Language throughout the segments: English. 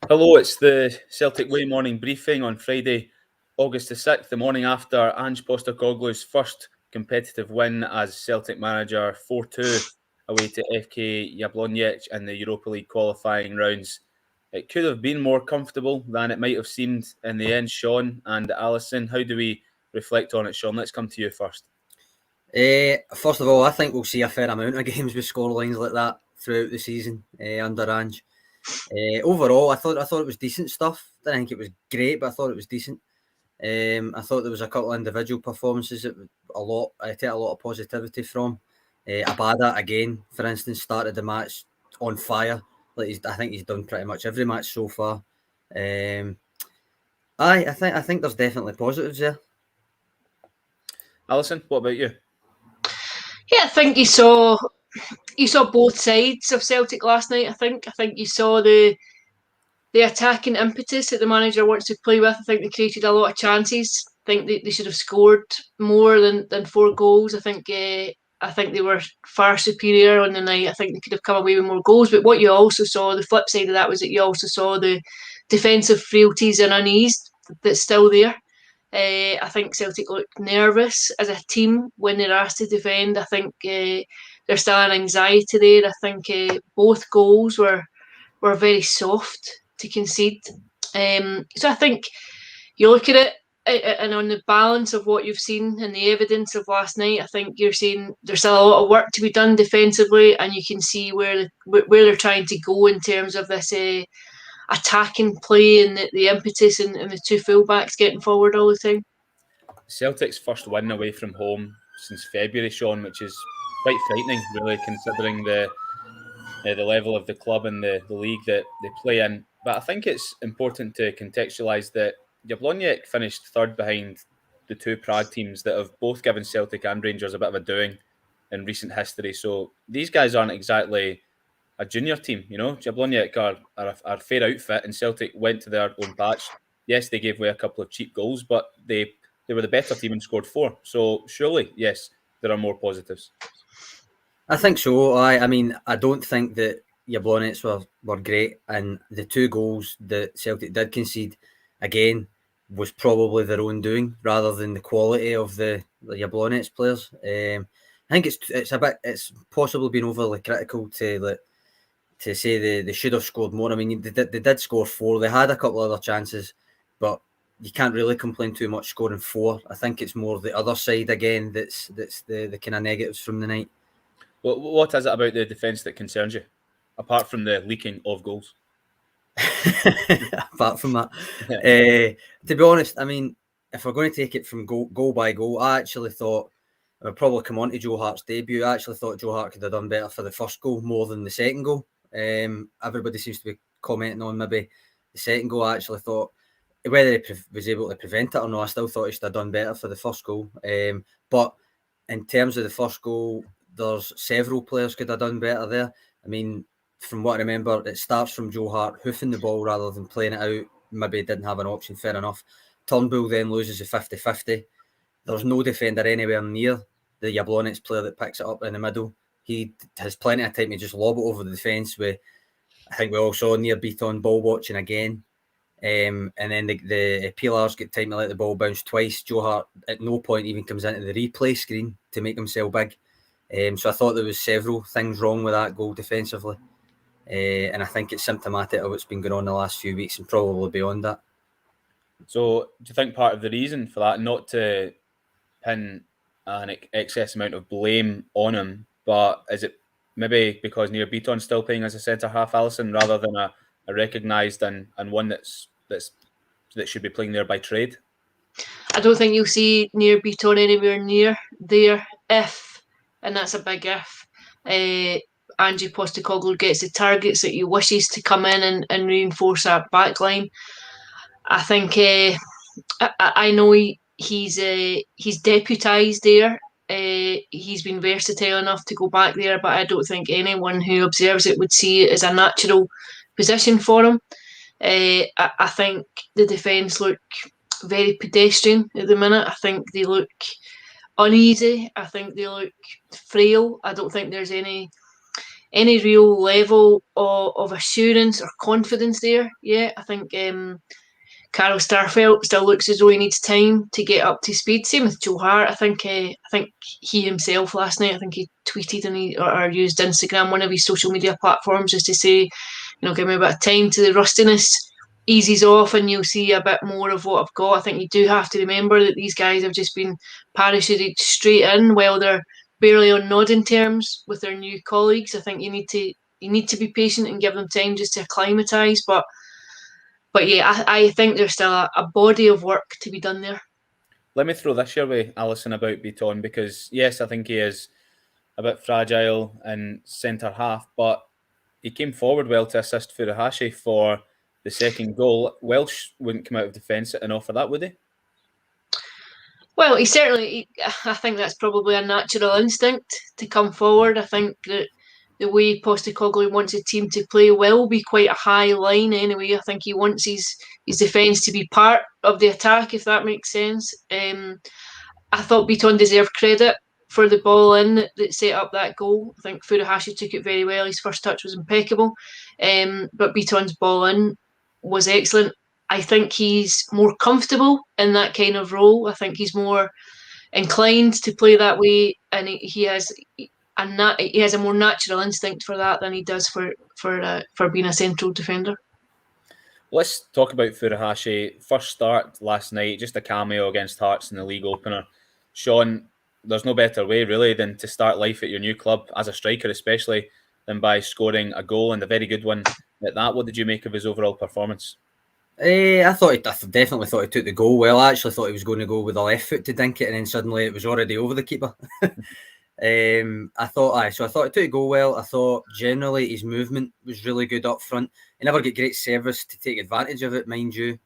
Hello, it's the Celtic Way morning briefing on Friday, August the 6th, the morning after Ange Postecoglou's first competitive win as Celtic manager, 4-2 away to FK Jablonec in the Europa League qualifying rounds. It could have been more comfortable than it might have seemed in the end. Sean and Alison, how do we reflect on it, Sean? Let's come to you first. First of all, I think we'll see a fair amount of games with scorelines like that throughout the season under Ange. Overall, I thought it was decent stuff. Didn't think it was great, but I thought it was decent. I thought there was a couple of individual performances that I take a lot of positivity from. Abada again, for instance, started the match on fire. I think he's done pretty much every match so far. I think there's definitely positives there. Alison, what about you? Yeah, I think you saw both sides of Celtic last night. I think you saw the attacking impetus that the manager wants to play with. I think they created a lot of chances. I think they should have scored more than 4 goals. I think they were far superior on the night. I think they could have come away with more goals. But what you also saw, the flip side of that, was that you also saw the defensive frailties and unease that's still there. I think Celtic looked nervous as a team when they're asked to defend. I think there's still an anxiety there. I think both goals were very soft to concede. So I think you look at it, and on the balance of what you've seen and the evidence of last night, I think you're seeing there's still a lot of work to be done defensively, and you can see where they're trying to go in terms of this attacking play and the impetus and the two fullbacks getting forward all the time. Celtic's first win away from home since February, Sean, which is quite frightening, really, considering the level of the club and the league that they play in. But I think it's important to contextualise that Jablonec finished third behind the two Prague teams that have both given Celtic and Rangers a bit of a doing in recent history. So these guys aren't exactly a junior team, you know. Jablonec are a fair outfit, and Celtic went to their own patch. Yes, they gave away a couple of cheap goals, but they were the better team and scored 4. So surely, yes, there are more positives. I think so. I mean, I don't think that Jablonec were great, and the 2 goals that Celtic did concede, again, was probably their own doing rather than the quality of the Jablonec players. I think it's possibly been overly critical to say they should have scored more. I mean, they did score 4. They had a couple of other chances, but you can't really complain too much scoring 4. I think it's more the other side again that's the kind of negatives from the night. What is it about the defence that concerns you, apart from the leaking of goals? Apart from that, to be honest, I mean, if we're going to take it from goal by goal, I actually thought, we'll probably come on to Joe Hart's debut, I actually thought Joe Hart could have done better for the first goal more than the second goal. Everybody seems to be commenting on maybe the second goal. I actually thought, whether he was able to prevent it or not, I still thought he should have done better for the first goal. But in terms of the first goal, there's several players could have done better there. I mean, from what I remember, it starts from Joe Hart hoofing the ball rather than playing it out. Maybe he didn't have an option, fair enough. Turnbull then loses a 50-50. There's no defender anywhere near the Jablonec player that picks it up in the middle. He has plenty of time to just lob it over the defence. I think we all saw near beat on ball watching again. And then the PLRs get time to let the ball bounce twice. Joe Hart at no point even comes into the replay screen to make himself big. So I thought there was several things wrong with that goal defensively. And I think it's symptomatic of what's been going on the last few weeks and probably beyond that. So do you think part of the reason for that, not to pin an excess amount of blame on him, but is it maybe because Nir Beaton's still playing as a centre-half, Alison, rather than a recognised and one that should be playing there by trade? I don't think you'll see Nir Beaton anywhere near there if, and that's a big if, Ange Postecoglou gets the targets that he wishes to come in and reinforce that backline. I think I know he's deputised there. He's been versatile enough to go back there, but I don't think anyone who observes it would see it as a natural position for him. I think the defence look very pedestrian at the minute. I think they look uneasy. I think they look frail. I don't think there's any any real level of assurance or confidence there yet. I think Carl Starfelt still looks as though he needs time to get up to speed. Same with Joe Hart. I think he himself last night, I think he tweeted or used Instagram, one of his social media platforms, just to say, give me a bit of time to the rustiness eases off and you'll see a bit more of what I've got. I think you do have to remember that these guys have just been parachuted straight in while they're barely on nodding terms with their new colleagues. I think you need to be patient and give them time just to acclimatise. But yeah, I think there's still a body of work to be done there. Let me throw this your way, Alison, about Bitton, because yes, I think he is a bit fragile in centre half, but he came forward well to assist Furuhashi for the second goal. Welsh wouldn't come out of defence and offer that, would he? Well, I think that's probably a natural instinct to come forward. I think that the way Postecoglou wants a team to play will be quite a high line anyway. I think he wants his defence to be part of the attack, if that makes sense. I thought Bitton deserved credit for the ball in that set up that goal. I think Furuhashi took it very well. His first touch was impeccable. But Bitton's ball in was excellent. I think he's more comfortable in that kind of role. I think he's more inclined to play that way, and he has a more natural instinct for that than he does for being a central defender. Let's talk about Furuhashi. First start last night, just a cameo against Hearts in the league opener. Sean, there's no better way really than to start life at your new club as a striker, especially than by scoring a goal, and a very good one at that. What did you make of his overall performance? I definitely thought he took the goal well. I actually thought he was going to go with the left foot to dink it, and then suddenly it was already over the keeper. I thought he took the goal well. I thought generally his movement was really good up front. He never get great service to take advantage of it, mind you.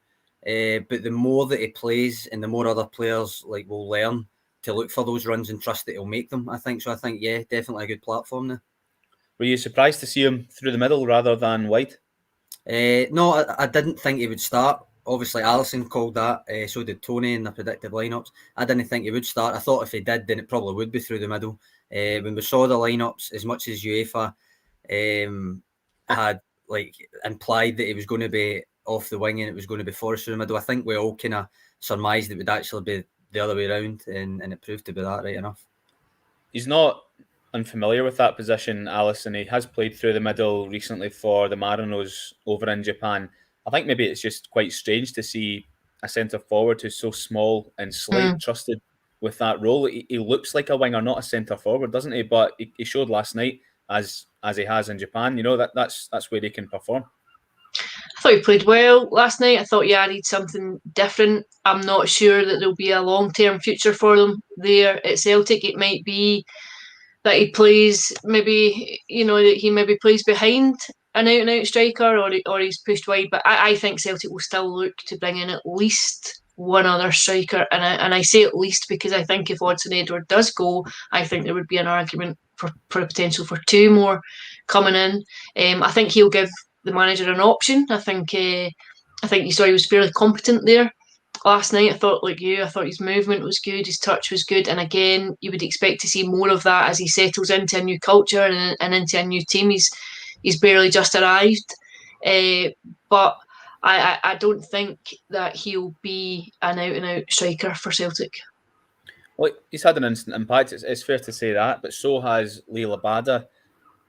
But the more that he plays, and the more other players will learn to look for those runs and trust that he'll make them. I think so. I think definitely a good platform there. Were you surprised to see him through the middle rather than wide? No, I didn't think he would start. Obviously, Alison called that. So did Tony in the predicted lineups. I didn't think he would start. I thought if he did, then it probably would be through the middle. When we saw the lineups, as much as UEFA had implied that he was going to be off the wing and it was going to be Forrest through the middle, I think we all kind of surmised it would actually be the other way around, and it proved to be that right enough. He's not unfamiliar with that position, Alison. He has played through the middle recently for the Marinos over in Japan. I think maybe it's just quite strange to see a centre forward who's so small and slight trusted with that role. He looks like a winger, not a centre forward, doesn't he? But he showed last night, as he has in Japan, that's where he can perform. I thought he played well last night. I thought he added something different. I'm not sure that there'll be a long-term future for them there at Celtic. It might be that he plays that he maybe plays behind an out-and-out striker, or he's pushed wide. But I think Celtic will still look to bring in at least one other striker, and I say at least because I think if Odsonne-Edouard does go, I think there would be an argument for potential for two more coming in. I think he'll give the manager an option. I think you saw he was fairly competent there last night. I thought his movement was good, his touch was good, and again, you would expect to see more of that as he settles into a new culture and into a new team. He's barely just arrived, but I don't think that he'll be an out-and-out striker for Celtic. Well, he's had an instant impact, it's fair to say that, but so has Kyogo Abada.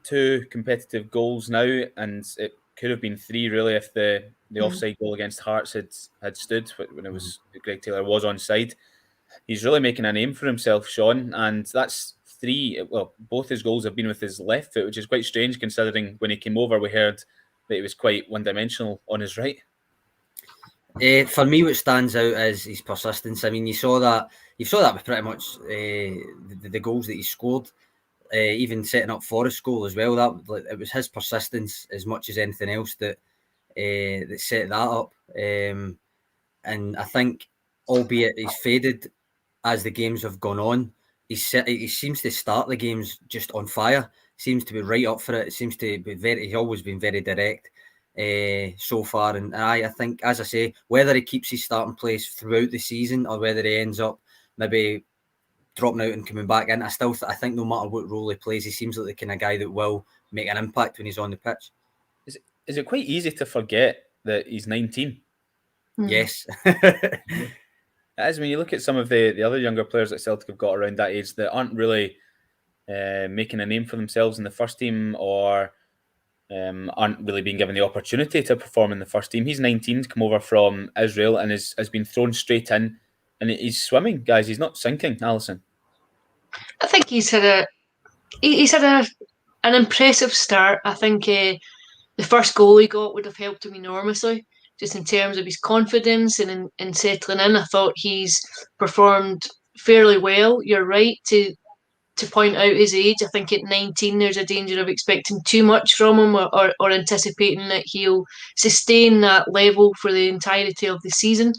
2 competitive goals now, and it could have been 3 really if the offside goal against Hearts had stood when it was Greg Taylor was onside. He's really making a name for himself, Sean, and that's 3. Well, both his goals have been with his left foot, which is quite strange considering when he came over we heard that he was quite one-dimensional on his right. For me, what stands out is his persistence. I mean, you saw that with pretty much the goals that he scored. Even setting up Forrest's goal as well, it was his persistence as much as anything else that set that up. And I think, albeit he's faded as the games have gone on, he seems to start the games just on fire. Seems to be right up for it. It seems to be he's always been very direct so far. And I think, as I say, whether he keeps his starting place throughout the season or whether he ends up maybe dropping out and coming back in, I think no matter what role he plays, he seems like the kind of guy that will make an impact when he's on the pitch. Is it quite easy to forget that he's 19? Yes. As when you look at some of the other younger players that Celtic have got around that age that aren't really making a name for themselves in the first team, or aren't really being given the opportunity to perform in the first team. He's 19, come over from Israel, and has been thrown straight in, and he's swimming, guys. He's not sinking, Alison. I think he's had an impressive start. I think the first goal he got would have helped him enormously, just in terms of his confidence and in settling in. I thought he's performed fairly well. You're right to point out his age. I think at 19 there's a danger of expecting too much from him, or anticipating that he'll sustain that level for the entirety of the season.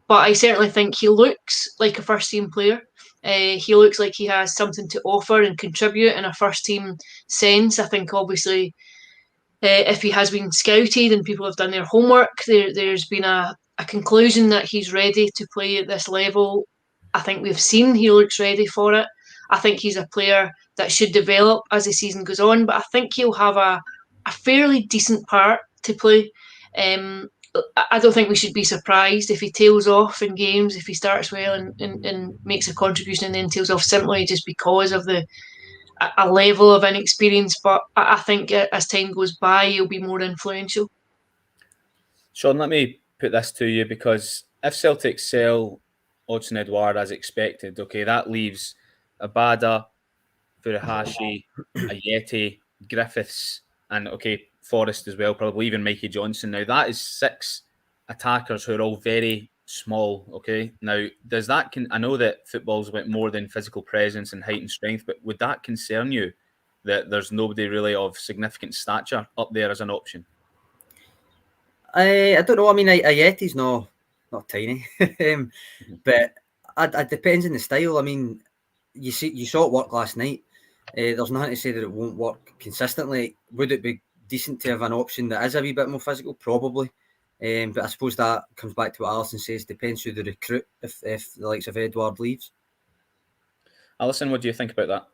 But I certainly think he looks like a first team player. He looks like he has something to offer and contribute in a first team sense. I think obviously if he has been scouted and people have done their homework, there's been a conclusion that he's ready to play at this level. I think we've seen he looks ready for it. I think he's a player that should develop as the season goes on, but I think he'll have a fairly decent part to play. I don't think we should be surprised if he tails off in games, if he starts well and makes a contribution and then tails off simply just because of a level of inexperience. But I think as time goes by, he'll be more influential. Sean, let me put this to you, because if Celtic sell Odsonne-Édouard as expected, okay, that leaves Abada, Furuhashi, Ajeti, Griffiths, and Forrest as well, probably even Mikey Johnson. Now that is 6 attackers who are all very small. Okay, now does that? I know that football's about more than physical presence and height and strength, but would that concern you that there's nobody really of significant stature up there as an option? I don't know. I mean, Ajeti's not tiny, but it depends on the style. I mean, you saw it work last night. There's nothing to say that it won't work consistently. Would it be decent to have an option that is a wee bit more physical? Probably. But I suppose that comes back to what Alison says. Depends who the recruit if the likes of Édouard leaves. Alison, what do you think about that?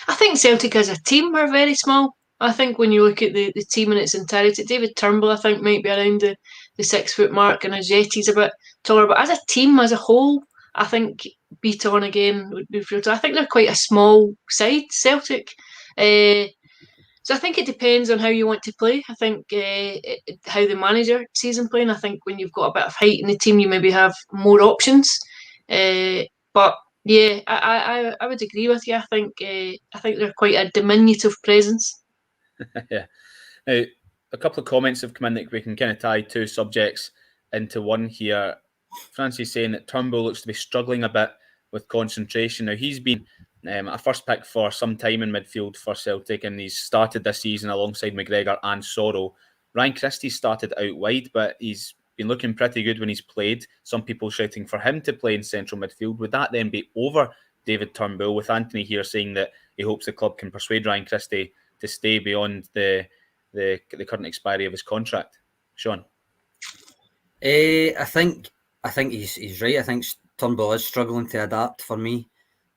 I think Celtic as a team are very small. I think when you look at the team in its entirety, David Turnbull, I think, might be around the 6 foot mark, and Ajeti's a bit taller. But as a team, as a whole, I think Beaton again would be real. I think they're quite a small side, Celtic. So I think it depends on how you want to play. I think how the manager sees them playing. I think when you've got a bit of height in the team, you maybe have more options. But yeah, I would agree with you. I think they're quite a diminutive presence. Yeah. Now, a couple of comments have come in that we can kind of tie 2 subjects into one here. Francis saying that Turnbull looks to be struggling a bit with concentration. Now, he's been a first pick for some time in midfield for Celtic, and he's started this season alongside McGregor and Sorrell. Ryan Christie started out wide, but he's been looking pretty good when he's played. Some people shouting for him to play in central midfield. Would that then be over David Turnbull, with Anthony here saying that he hopes the club can persuade Ryan Christie to stay beyond the current expiry of his contract? Sean? I think he's right. I think Turnbull is struggling to adapt for me.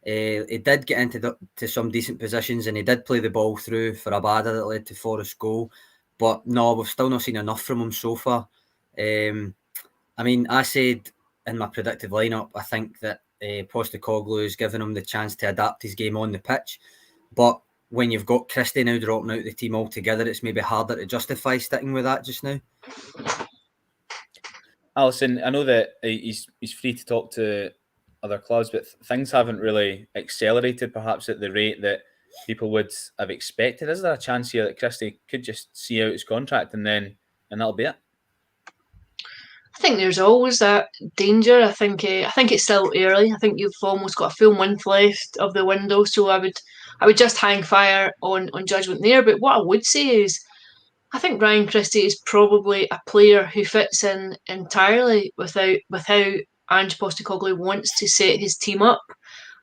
He did get into some decent positions, and he did play the ball through for Abada that led to Forrest's goal. But no, we've still not seen enough from him so far. I mean, I said in my predictive lineup, I think that Postecoglou has given him the chance to adapt his game on the pitch. But when you've got Christie now dropping out the team altogether, it's maybe harder to justify sticking with that just now. Alison, I know that he's free to talk to other clubs, but things haven't really accelerated perhaps at the rate that people would have expected. Is there a chance here that Christie could just see out his contract and that'll be it? I think there's always that danger. I think it's still early. I think you've almost got a full month left of the window, so I would just hang fire on judgment there. But what I would say is, I think Ryan Christie is probably a player who fits in entirely with how Ange Postecoglou wants to set his team up.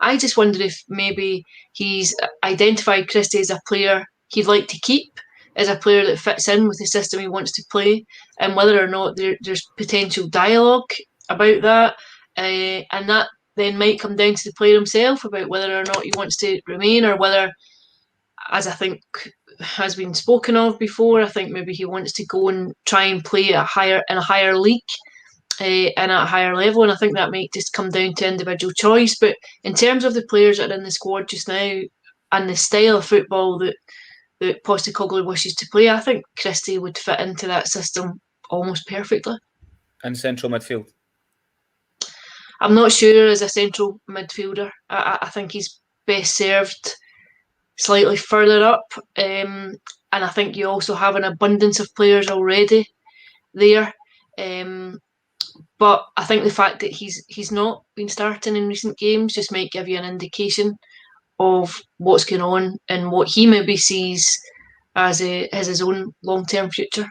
I just wonder if maybe he's identified Christie as a player he'd like to keep, as a player that fits in with the system he wants to play, and whether or not there's potential dialogue about that, and that then might come down to the player himself about whether or not he wants to remain, or whether, as I think has been spoken of before. I think maybe he wants to go and try and play in a higher league and at a higher level, and I think that might just come down to individual choice. But in terms of the players that are in the squad just now and the style of football that Postecoglou wishes to play, I think Christie would fit into that system almost perfectly. And central midfield? I'm not sure as a central midfielder. I think he's best served slightly further up. And I think you also have an abundance of players already there. But I think the fact that he's not been starting in recent games just might give you an indication of what's going on and what he maybe sees as his own long-term future.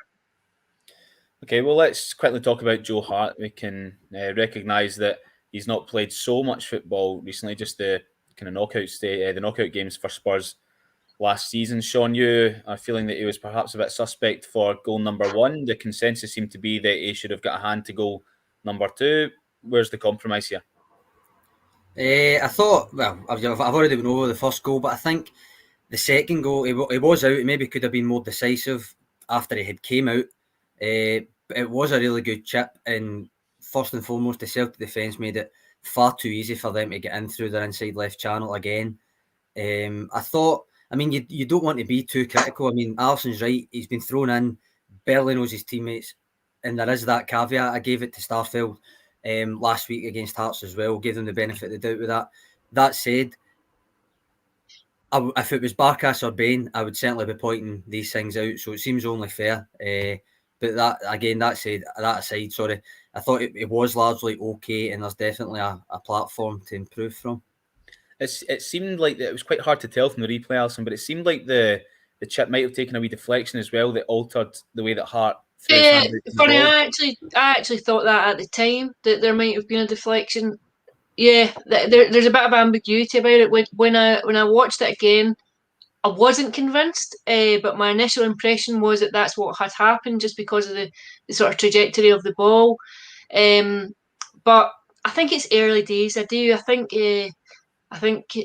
Okay, well, let's quickly talk about Joe Hart. We can recognise that he's not played so much football recently, just the kind of the knockout games for Spurs last season. Sean, you are feeling that he was perhaps a bit suspect for goal number 1. The consensus seemed to be that he should have got a hand to goal number 2. Where's the compromise here? I thought, well, I've already been over the first goal, but I think the second goal, he was out. He maybe could have been more decisive after he had came out. It was a really good chip, and first and foremost, the Celtic defence made it far too easy for them to get in through their inside left channel again. I thought, I mean, you don't want to be too critical. I mean, Alison's right. He's been thrown in, barely knows his teammates, and there is that caveat. I gave it to Starfield last week against Hearts as well, gave them the benefit of the doubt with that. That said, if it was Barkas or Bain, I would certainly be pointing these things out, so it seems only fair. But that aside, sorry, I thought it was largely okay, and there's definitely a platform to improve from. It seemed like it was quite hard to tell from the replay, Alison, but it seemed like the chip might have taken a wee deflection as well that altered the way that Hart. Yeah, funny. I actually thought that at the time that there might have been a deflection. Yeah, there's a bit of ambiguity about it. When I watched it again, I wasn't convinced, but my initial impression was that that's what had happened, just because of the sort of trajectory of the ball. But I think it's early days. I think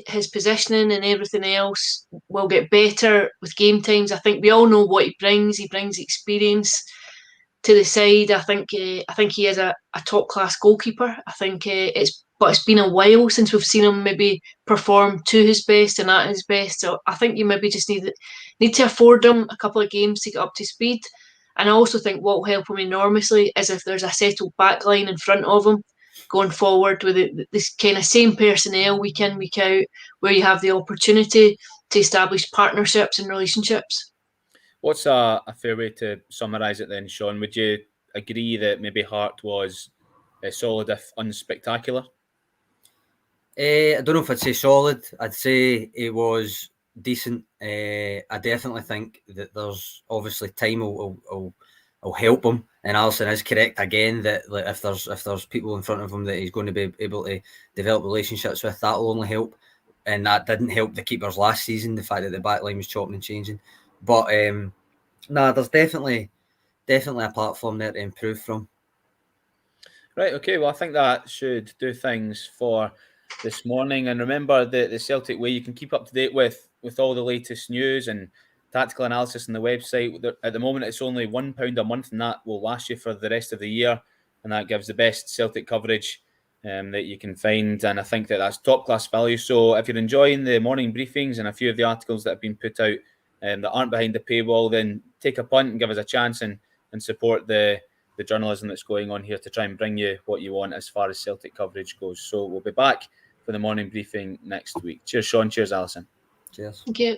his positioning and everything else will get better with game times. I think we all know what he brings. He brings experience to the side. I think he is a top class goalkeeper. I think it's been a while since we've seen him maybe perform to his best and at his best. So I think you maybe just need to afford him a couple of games to get up to speed. And I also think what will help him enormously is if there's a settled back line in front of him going forward with this kind of same personnel week in, week out, where you have the opportunity to establish partnerships and relationships. What's a fair way to summarise it then, Sean? Would you agree that maybe Hart was solid if unspectacular? I don't know if I'd say solid. I'd say it was decent. I definitely think that there's obviously time will help him. And Alison is correct again that if there's people in front of him that he's going to be able to develop relationships with, that will only help. And that didn't help the keepers last season, the fact that the back line was chopping and changing. But there's definitely a platform there to improve from. Right, okay. Well, I think that should do things for this morning. And remember the Celtic Way, you can keep up to date with all the latest news and tactical analysis on the website. At the moment, it's only £1 a month, and that will last you for the rest of the year. And that gives the best Celtic coverage that you can find. And I think that's top class value. So if you're enjoying the morning briefings and a few of the articles that have been put out that aren't behind the paywall, then take a punt and give us a chance and support the journalism that's going on here to try and bring you what you want as far as Celtic coverage goes. So we'll be back for the morning briefing next week. Cheers, Sean. Cheers, Alison. Cheers. Thank you.